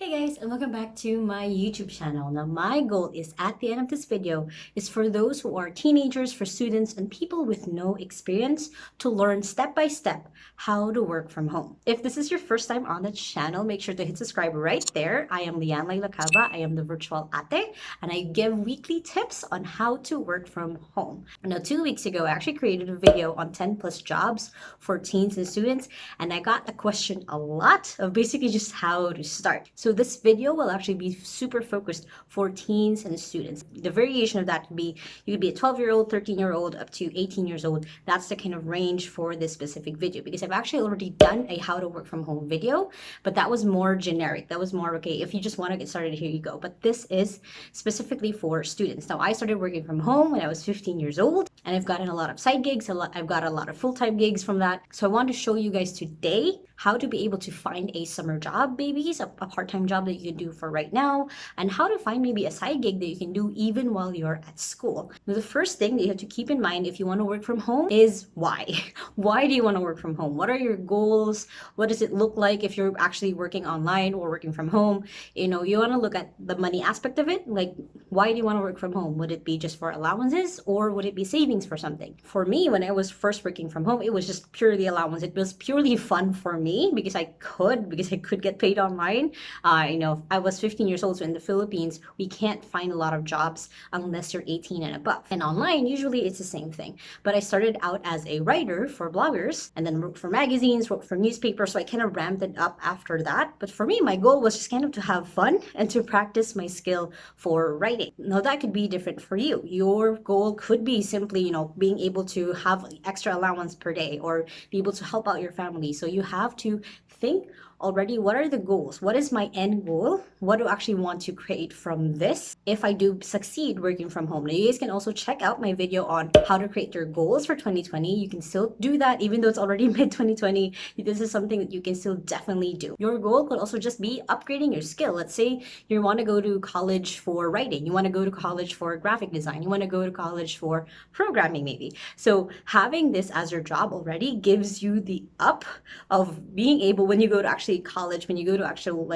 Hey guys, and welcome back to my YouTube channel. Now, my goal is at the end of this video is for those who are teenagers, for students, and people with no experience to learn step by step how to work from home. If this is your first time on the channel, make sure to hit subscribe right there. I am Lacaba. I am the virtual ate, and I give weekly tips on how to work from home. Now, 2 weeks ago, I actually created a video on 10 plus jobs for teens and students, and I got a question a lot of basically just how to start. So this video will actually be super focused for teens and students. The variation of that could be, you could be a 12-year-old, 13-year-old, up to 18 years old. That's the kind of range for this specific video, because I've actually already done a how to work from home video, but that was more generic. That was more, okay, if you just want to get started, here you go. But this is specifically for students. Now, I started working from home when I was 15 years old, and I've gotten a lot of side gigs. I've got a lot of full-time gigs from that. So I want to show you guys today how to be able to find a summer job, babies, a part-time job that you can do for right now, and how to find maybe a side gig that you can do even while you're at school. Now, the first thing that you have to keep in mind if you want to work from home is why. Why do you want to work from home? What are your goals? What does it look like if you're actually working online or working from home? You want to look at the money aspect of it. Like, why do you want to work from home? Would it be just for allowances, or would it be savings for something? For me, when I was first working from home, it was just purely allowance. It was purely fun for me because I could get paid online. I was 15 years old, so in the Philippines, we can't find a lot of jobs unless you're 18 and above. And online, usually it's the same thing. But I started out as a writer for bloggers, and then wrote for magazines, wrote for newspapers, so I kind of ramped it up after that. But for me, my goal was just kind of to have fun and to practice my skill for writing. Now, that could be different for you. Your goal could be simply, being able to have extra allowance per day or be able to help out your family. So you have to think already, what are the goals? What is my end goal? What do I actually want to create from this if I do succeed working from home? Now, you guys can also check out my video on how to create your goals for 2020. You can still do that even though it's already mid 2020. This is something that you can still definitely do. Your goal could also just be upgrading your skill. Let's say you want to go to college for writing. You want to go to college for graphic design. You want to go to college for programming maybe. So having this as your job already gives you the up of being able, when you go to actually college, when you go to actual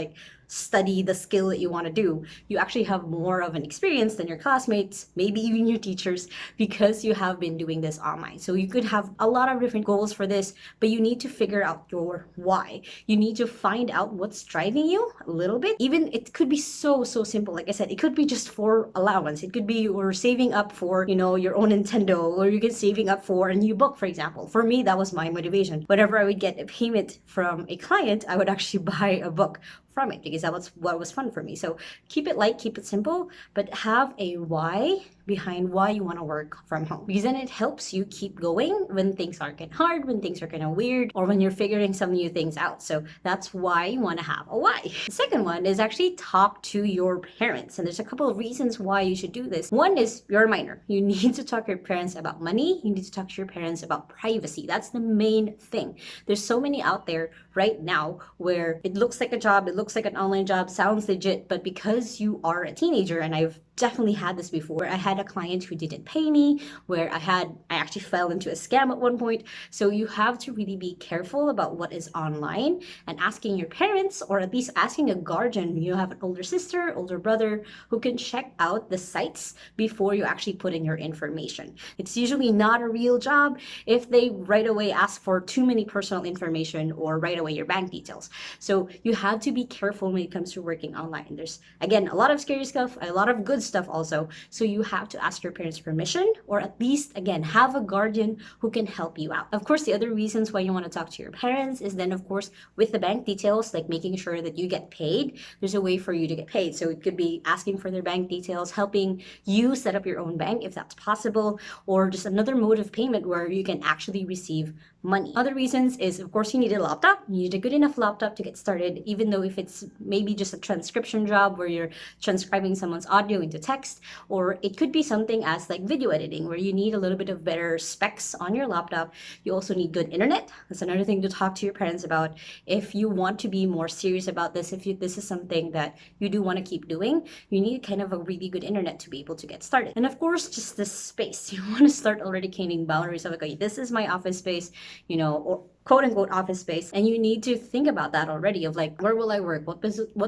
study the skill that you want to do, you actually have more of an experience than your classmates, maybe even your teachers, because you have been doing this online. So you could have a lot of different goals for this, but you need to figure out your why. You need to find out what's driving you a little bit. Even it could be so simple. Like I said, it could be just for allowance. It could be you're saving up for, your own Nintendo, or you get saving up for a new book, for example. For me, that was my motivation. Whenever I would get a payment from a client, I would actually buy a book from it because that was what was fun for me. So keep it light, keep it simple, but have a why behind why you want to work from home, because then it helps you keep going when things are getting hard, when things are kind of weird, or when you're figuring some new things out. So that's why you want to have a why. The second one is actually talk to your parents, and there's a couple of reasons why you should do this. One is you're a minor. You need to talk to your parents about money. You need to talk to your parents about privacy. That's the main thing. There's so many out there right now where it looks like a job, it looks like an online job, sounds legit, but because you are a teenager, and I've definitely had this before. I had a client who didn't pay me, where I actually fell into a scam at one point. So you have to really be careful about what is online, and asking your parents, or at least asking a guardian. You have an older sister, older brother, who can check out the sites before you actually put in your information. It's usually not a real job if they right away ask for too many personal information or right away your bank details. So you have to be careful when it comes to working online. There's, again, a lot of scary stuff, a lot of good stuff also. So you have to ask your parents permission, or at least, again, have a guardian who can help you out. Of course, the other reasons why you want to talk to your parents is then, of course, with the bank details, like making sure that you get paid. There's a way for you to get paid. So it could be asking for their bank details, helping you set up your own bank if that's possible, or just another mode of payment where you can actually receive money. Other reasons is, of course, you need a laptop. You need a good enough laptop to get started, even though if it's maybe just a transcription job where you're transcribing someone's audio into text, or it could be something as like video editing where you need a little bit of better specs on your laptop. You also need good internet. That's another thing to talk to your parents about. If you want to be more serious about this, this is something that you do want to keep doing, you need kind of a really good internet to be able to get started. And of course, just this space. You want to start already creating boundaries of, okay, this is my office space, or quote unquote office space, and you need to think about that already of like, where will I work, what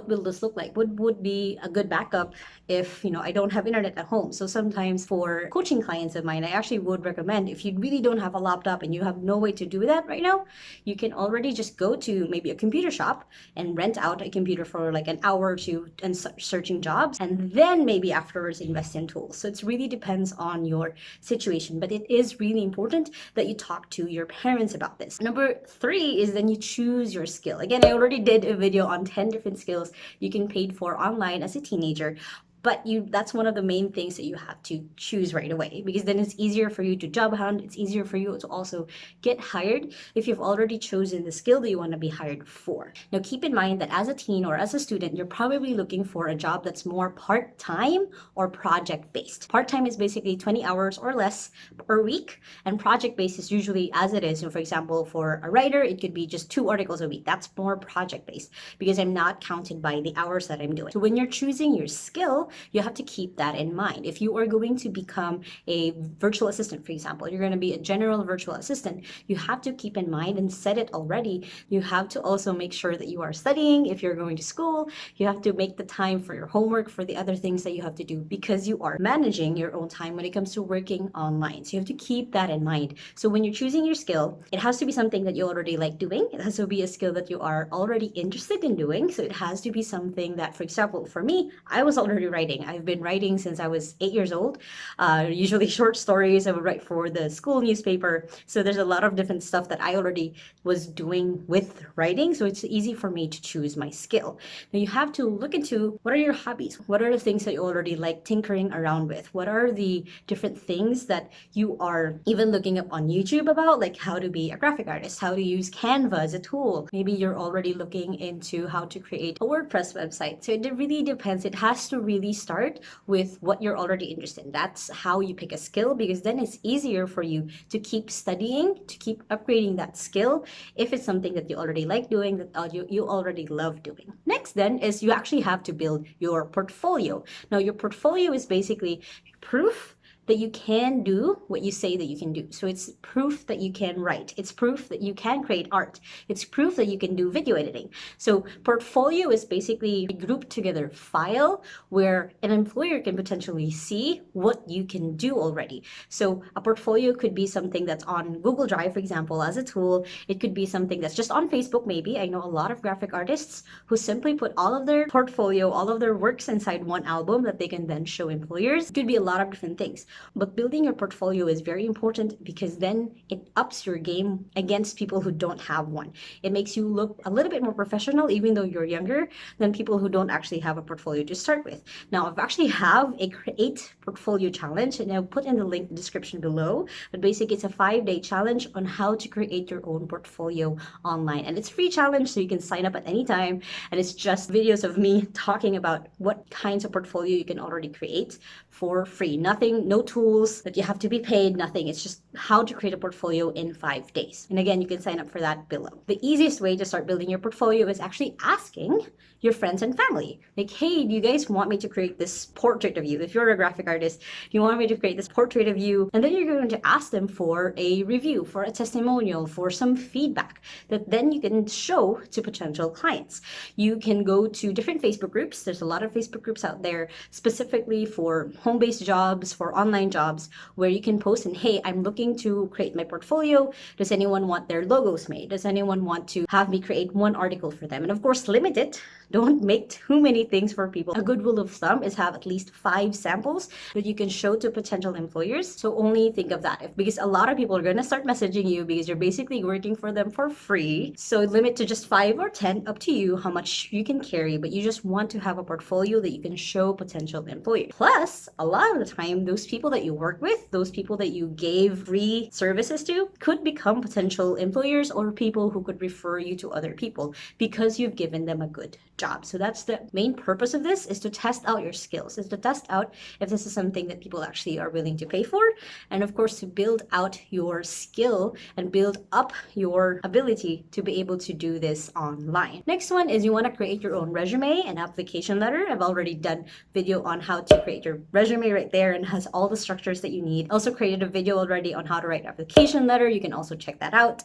will this look like, what would be a good backup if I don't have internet at home. So sometimes for coaching clients of mine, I actually would recommend, if you really don't have a laptop and you have no way to do that right now, you can already just go to maybe a computer shop and rent out a computer for like an hour or two and searching jobs, and then maybe afterwards invest in tools. So it really depends on your situation, but it is really important that you talk to your parents about this. Number 3 is then you choose your skill. Again, I already did a video on 10 different skills you can pay for online as a teenager, but that's one of the main things that you have to choose right away, because then it's easier for you to job hunt. It's easier for you to also get hired if you've already chosen the skill that you want to be hired for. Now, keep in mind that as a teen or as a student, you're probably looking for a job that's more part-time or project-based. Part-time is basically 20 hours or less per week, and project-based is usually as it is. So for example, for a writer, it could be just 2 articles a week. That's more project-based because I'm not counted by the hours that I'm doing. So when you're choosing your skill, you have to keep that in mind. If you are going to become a virtual assistant, for example, you're going to be a general virtual assistant, you have to keep in mind and set it already. You have to also make sure that you are studying. If you're going to school, you have to make the time for your homework, for the other things that you have to do, because you are managing your own time when it comes to working online. So you have to keep that in mind. So when you're choosing your skill, it has to be something that you already like doing. It has to be a skill that you are already interested in doing. So it has to be something that, for example, for me, I was already writing. I've been writing since I was 8 years old. Usually short stories I would write for the school newspaper. So there's a lot of different stuff that I already was doing with writing. So it's easy for me to choose my skill. Now you have to look into, what are your hobbies? What are the things that you already like tinkering around with? What are the different things that you are even looking up on YouTube about, like how to be a graphic artist, how to use Canva as a tool. Maybe you're already looking into how to create a WordPress website. So it really depends. It has to really start with what you're already interested in. That's how you pick a skill, because then it's easier for you to keep studying, to keep upgrading that skill if it's something that you already like doing, that you already love doing. Next then is you actually have to build your portfolio. Now your portfolio is basically proof that you can do what you say that you can do. So it's proof that you can write. It's proof that you can create art. It's proof that you can do video editing. So portfolio is basically a grouped together file where an employer can potentially see what you can do already. So a portfolio could be something that's on Google Drive, for example, as a tool. It could be something that's just on Facebook, maybe. I know a lot of graphic artists who simply put all of their portfolio, all of their works inside one album that they can then show employers. It could be a lot of different things. But building your portfolio is very important, because then it ups your game against people who don't have one. It makes you look a little bit more professional, even though you're younger, than people who don't actually have a portfolio to start with. Now, I've actually have a Create Portfolio Challenge, and I'll put in the link in the description below. But basically, it's a 5-day challenge on how to create your own portfolio online. And it's a free challenge, so you can sign up at any time. And it's just videos of me talking about what kinds of portfolio you can already create for free. Nothing, no tools that you have to be paid, nothing. It's just how to create a portfolio in 5 days. And again, you can sign up for that below. The easiest way to start building your portfolio is actually asking your friends and family. Like, hey, do you guys want me to create this portrait of you? If you're a graphic artist, do you want me to create this portrait of you? And then you're going to ask them for a review, for a testimonial, for some feedback that then you can show to potential clients. You can go to different Facebook groups. There's a lot of Facebook groups out there specifically for home-based jobs, for online jobs, where you can post and, hey, I'm looking to create my portfolio. Does anyone want their logos made? Does anyone want to have me create one article for them? And of course, limit it. Don't make too many things for people. A good rule of thumb is have at least 5 samples that you can show to potential employers. So only think of that, because a lot of people are going to start messaging you because you're basically working for them for free. So limit to just 5 or 10, up to you how much you can carry, but you just want to have a portfolio that you can show potential employers. Plus, a lot of the time, those people that you work with, those people that you gave free services to, could become potential employers or people who could refer you to other people because you've given them a good job. So that's the main purpose of this, is to test out your skills, is to test out if this is something that people actually are willing to pay for, and of course to build out your skill and build up your ability to be able to do this online. Next one is you want to create your own resume and application letter. I've already done video on how to create your resume right there, and has all the structures that you need. Also created a video already on how to write an application letter. You can also check that out.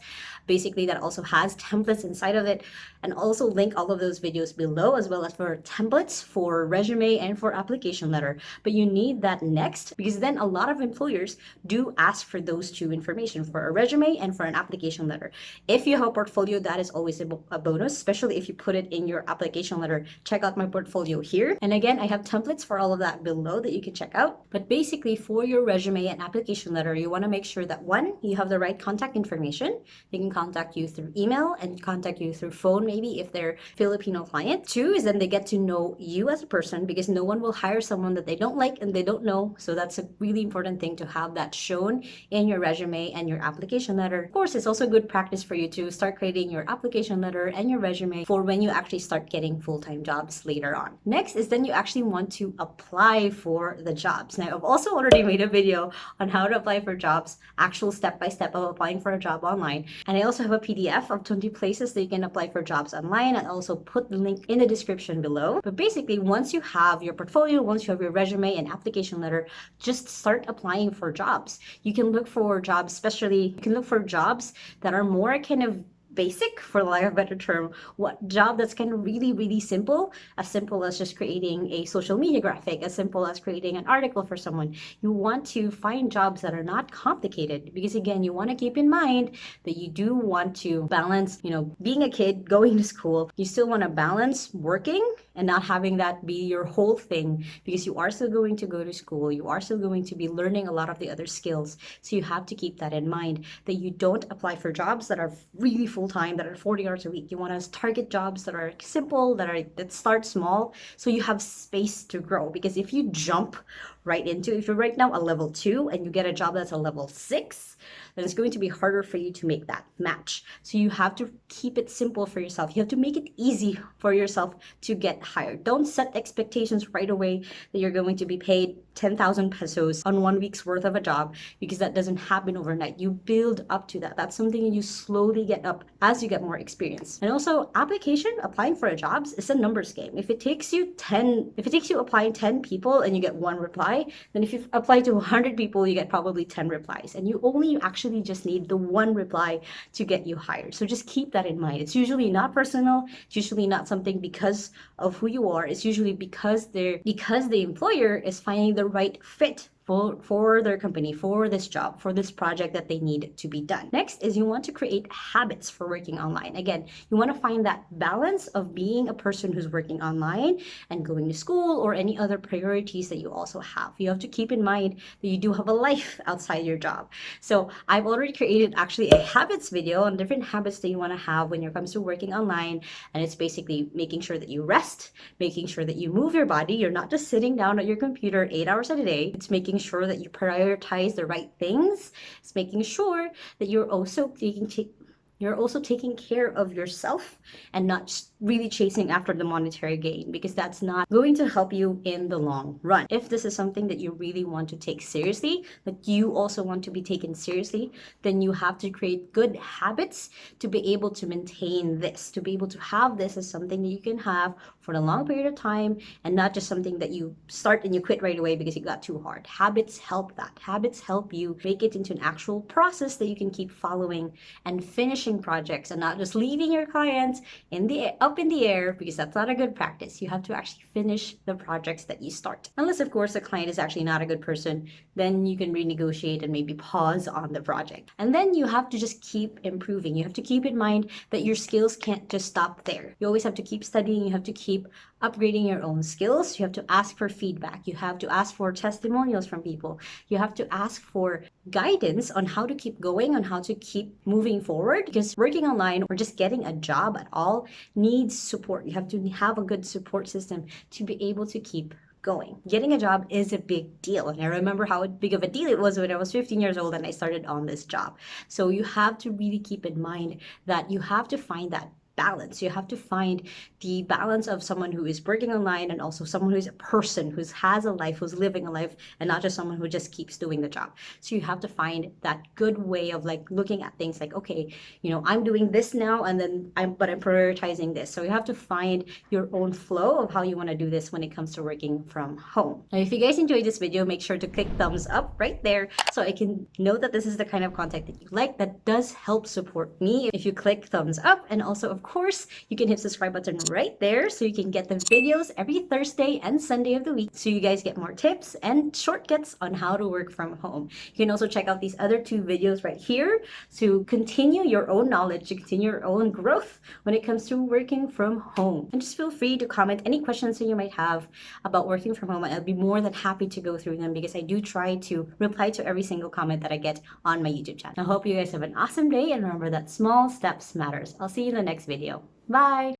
Basically, that also has templates inside of it, and also link all of those videos below, as well as for templates for resume and for application letter. But you need that next, because then a lot of employers do ask for those two information, for a resume and for an application letter. If you have a portfolio, that is always a bonus, especially if you put it in your application letter. Check out my portfolio here. And again, I have templates for all of that below that you can check out. But basically, for your resume and application letter, you want to make sure that one, you have the right contact information. They can contact you through email and contact you through phone, maybe if they're Filipino client. Two is then they get to know you as a person, because no one will hire someone that they don't like and they don't know. So that's a really important thing to have that shown in your resume and your application letter. Of course, it's also good practice for you to start creating your application letter and your resume for when you actually start getting full-time jobs later on. Next is then you actually want to apply for the jobs. Now, I've also already made a video on how to apply for jobs, actual step-by-step of applying for a job online. And I also have a PDF of 20 places that you can apply for jobs online, and also put the link in the description below. But basically, once you have your portfolio, once you have your resume and application letter, just start applying for jobs. You can look for jobs, especially you can look for jobs that are more kind of basic, for lack of a better term, what job that's kind of really simple as just creating a social media graphic, as simple as creating an article for someone. You want to find jobs that are not complicated, because again, you want to keep in mind that you do want to balance, being a kid, going to school. You still want to balance working and not having that be your whole thing, because you are still going to go to school, you are still going to be learning a lot of the other skills. So you have to keep that in mind, that you don't apply for jobs that are really full-time, that are 40 hours a week. You want to target jobs that are simple, that start small, so you have space to grow. Because if you jump right into, if you're right now a level 2 and you get a job that's a level 6, then it's going to be harder for you to make that match. So you have to keep it simple for yourself. You have to make it easy for yourself to get hired. Don't set expectations right away that you're going to be paid 10,000 pesos on 1 week's worth of a job, because that doesn't happen overnight. You build up to that. That's something you slowly get up as you get more experience. And also, applying for a job is a numbers game. If it takes you applying 10 people and you get 1 reply, then if you apply to 100 people, you get probably 10 replies. And you only actually just need the 1 reply to get you hired. So just keep that in mind. It's usually not personal. It's usually not something because of who you are. It's usually because the employer is finding the right fit for their company, for this job, for this project that they need to be done. Next is you want to create habits for working online. Again, you want to find that balance of being a person who's working online and going to school, or any other priorities that you also have. You have to keep in mind that you do have a life outside your job. So I've already created actually a habits video on different habits that you want to have when it comes to working online. And it's basically making sure that you rest, making sure that you move your body. You're not just sitting down at your computer 8 hours a day. It's making sure that you prioritize the right things. It's making sure that you're also taking care of yourself and not really chasing after the monetary gain, because that's not going to help you in the long run. If this is something that you really want to take seriously, that you also want to be taken seriously, then you have to create good habits to be able to maintain this, to be able to have this as something that you can have for a long period of time, and not just something that you start and you quit right away because it got too hard. Habits help that. Habits help you make it into an actual process that you can keep following and finishing projects, and not just leaving your clients up in the air, because that's not a good practice. You have to actually finish the projects that you start. Unless, of course, the client is actually not a good person, then you can renegotiate and maybe pause on the project. And then you have to just keep improving. You have to keep in mind that your skills can't just stop there. You always have to keep studying. You have to keep upgrading your own skills. You have to ask for feedback. You have to ask for testimonials from people. You have to ask for guidance on how to keep going, on how to keep moving forward, because working online or just getting a job at all needs support. You have to have a good support system to be able to keep going. Getting a job is a big deal. And I remember how big of a deal it was when I was 15 years old and I started on this job. So you have to really keep in mind that you have to find that balance. You have to find the balance of someone who is working online and also someone who is a person who has a life, who's living a life, and not just someone who just keeps doing the job. So you have to find that good way of like looking at things like, okay, you know, I'm doing this now and then I'm prioritizing this. So you have to find your own flow of how you want to do this when it comes to working from home. Now, if you guys enjoyed this video, make sure to click thumbs up right there so I can know that this is the kind of content that you like. That does help support me if you click thumbs up. And also, of course, you can hit subscribe button right there so you can get the videos every Thursday and Sunday of the week, so you guys get more tips and shortcuts on how to work from home. You can also check out these other 2 videos right here to continue your own knowledge, to continue your own growth when it comes to working from home. And just feel free to comment any questions that you might have about working from home. I'll be more than happy to go through them because I do try to reply to every single comment that I get on my YouTube channel. I hope you guys have an awesome day, and remember that small steps matters. I'll see you in the next video. Bye!